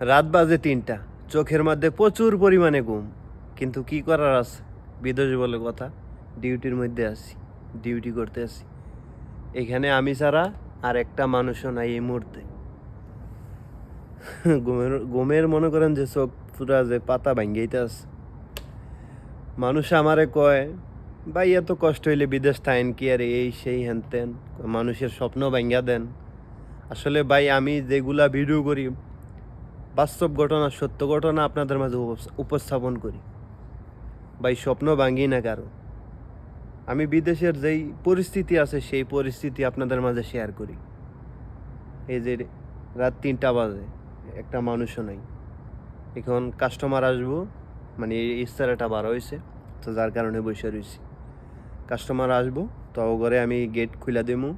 রাত বাজে ৩টা, চোখের মধ্যে প্রচুর পরিমাণে ঘুম, কিন্তু কি করার আছে, বিদেশ বলে কথা। ডিউটির মধ্যে আছি, ডিউটি করতে আছি। এখানে আমি ছাড়া আর একটা মানুষও নাই এই মুহূর্তে। ঘুমের মনে করেন যে চোখ পুরা যে পাতা ভাঙ্গাইতে আছে। মানুষ আমারে কয়, ভাই এত কষ্ট হইলে বিদেশ থাকেন কি আর, এই সেই হ্যান ত্যান, মানুষের স্বপ্ন ভাঙ্গা দেন। আসলে ভাই আমি যেগুলা ভিডিও করি, বাস্তব ঘটনা, সত্য ঘটনা আপনাদের মাঝে উপস্থাপন করি। ভাই স্বপ্ন ভাঙ্গি না কারো। আমি বিদেশের যেই পরিস্থিতি আছে সেই পরিস্থিতি আপনাদের মাঝে শেয়ার করি। এই যে রাত ৩টা বাজে, একটা মানুষও নাই। এখন কাস্টমার আসবো, মানে এই ইস্তারাটা বার হয়েছে, তো যার কারণে বসে রয়েছি। কাস্টমার আসবো, তো ও ঘরে আমি গেট খুলে দেবো,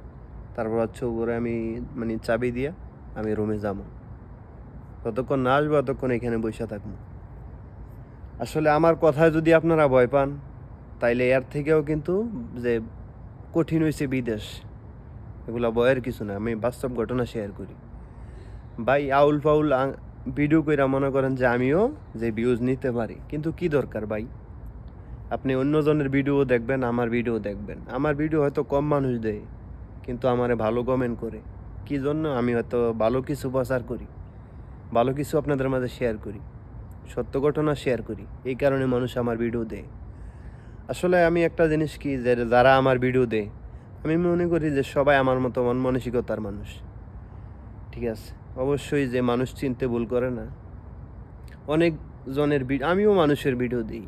তারপর হচ্ছে ও ঘরে আমি মানে চাবি দিয়া আমি রুমে যাবো। ততক্ষণ না আসবো ততক্ষণ এখানে বসে থাকবো। আসলে আমার কথায় যদি আপনারা ভয় পান, তাইলে এর থেকেও কিন্তু যে কঠিন হয়েছে বিদেশ, এগুলো ভয়ের কিছু না। আমি বাস্তব ঘটনা শেয়ার করি। ভাই আউল ফাউল ভিডিও কইরা মনে করেন যে আমিও যে ভিউজ নিতে পারি, কিন্তু কি দরকার ভাই? আপনি অন্যজনের ভিডিও দেখবেন, আমার ভিডিও দেখবেন। আমার ভিডিও হয়তো কম মানুষ দেয়, কিন্তু আমারে ভালো কমেন্ট করে। কি জন্য? আমি হয়তো ভালো কিছু প্রচার করি, ভালো কিছু আপনাদের মাঝে শেয়ার করি, সত্য ঘটনা শেয়ার করি, এই কারণে মানুষ আমার ভিডিও দেয়। আসলে আমি একটা জিনিস কি, যে যারা আমার ভিডিও দেয়, আমি মনে করি যে সবাই আমার মতো মন মানসিকতার মানুষ। ঠিক আছে, অবশ্যই যে মানুষ চিনতে ভুল করে না। অনেক জনের আমিও মানুষের ভিডিও দিই,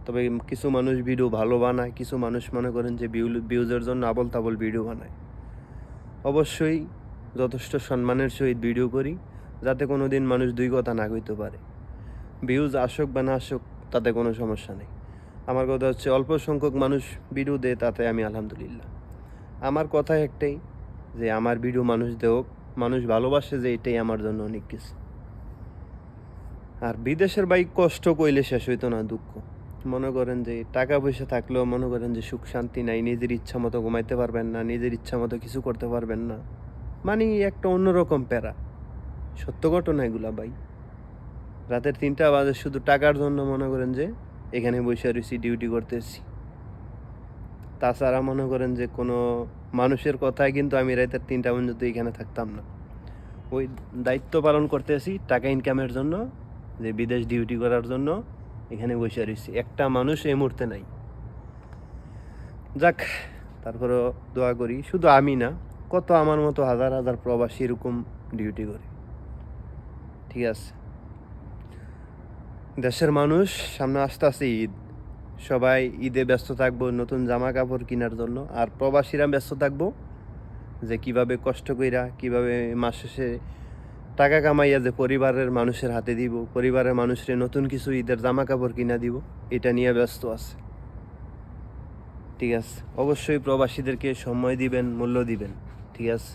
তবে কিছু মানুষ ভিডিও ভালো বানায়, কিছু মানুষ মনে করেন যে ভিউজের জন্য আবল তাবল ভিডিও বানায়। অবশ্যই যথেষ্ট সম্মানের সহিত ভিডিও করি, যাতে কোনো দিন মানুষ দুই কথা না কইতে পারে। ভিউজ আসুক বা না আসুক তাতে কোনো সমস্যা নেই। আমার কথা হচ্ছে অল্প সংখ্যক মানুষ ভিডিও দেয়, তাতে আমি আলহামদুলিল্লাহ। আমার কথা একটাই, যে আমার ভিডিও মানুষ দেওক, মানুষ ভালোবাসে, যে এটাই আমার জন্য অনেক কিছু। আর বিদেশের বাইক কষ্ট কইলে শেষ হইতো না দুঃখ। মনে করেন যে টাকা পয়সা থাকলেও মনে করেন যে সুখ শান্তি নাই, নিজের ইচ্ছা মতো ঘুমাইতে পারবেন না, নিজের ইচ্ছা মতো কিছু করতে পারবেন না, মানে একটা অন্যরকম প্যারা। সত্য ঘটনা এগুলা ভাই। রাতের ৩টা বাজে শুধু টাকার জন্য মনে করেন যে এখানে বসে রয়েছি, ডিউটি করতেছি। তাছাড়া মনে করেন যে কোনো মানুষের কথায় কিন্তু আমি রাতের ৩টা পর্যন্ত এখানে থাকতাম না। ওই দায়িত্ব পালন করতেছি টাকা ইনকামের জন্য, যে বিদেশ ডিউটি করার জন্য এখানে বসে রয়েছি। একটা মানুষ এই মুহূর্তে নাই। যাক, তারপরেও দোয়া করি, শুধু আমি না, কত আমার মতো হাজার হাজার প্রবাসী এরকম ডিউটি করে। ঠিক আছে, দেশের মানুষ, সামনে আসতে আসতে ঈদ, সবাই ঈদে ব্যস্ত থাকবো নতুন জামা কাপড় কেনার জন্য, আর প্রবাসীরা ব্যস্ত থাকবো যে কিভাবে কষ্ট কইরা, কিভাবে মাস শেষে টাকা কামাইয়া যে পরিবারের মানুষের হাতে দিব, পরিবারের মানুষরে নতুন কিছু ঈদের জামা কাপড় কিনা দিব, এটা নিয়ে ব্যস্ত আছে। ঠিক আছে, অবশ্যই প্রবাসীদেরকে সময় দিবেন, মূল্য দিবেন। ঠিক আছে।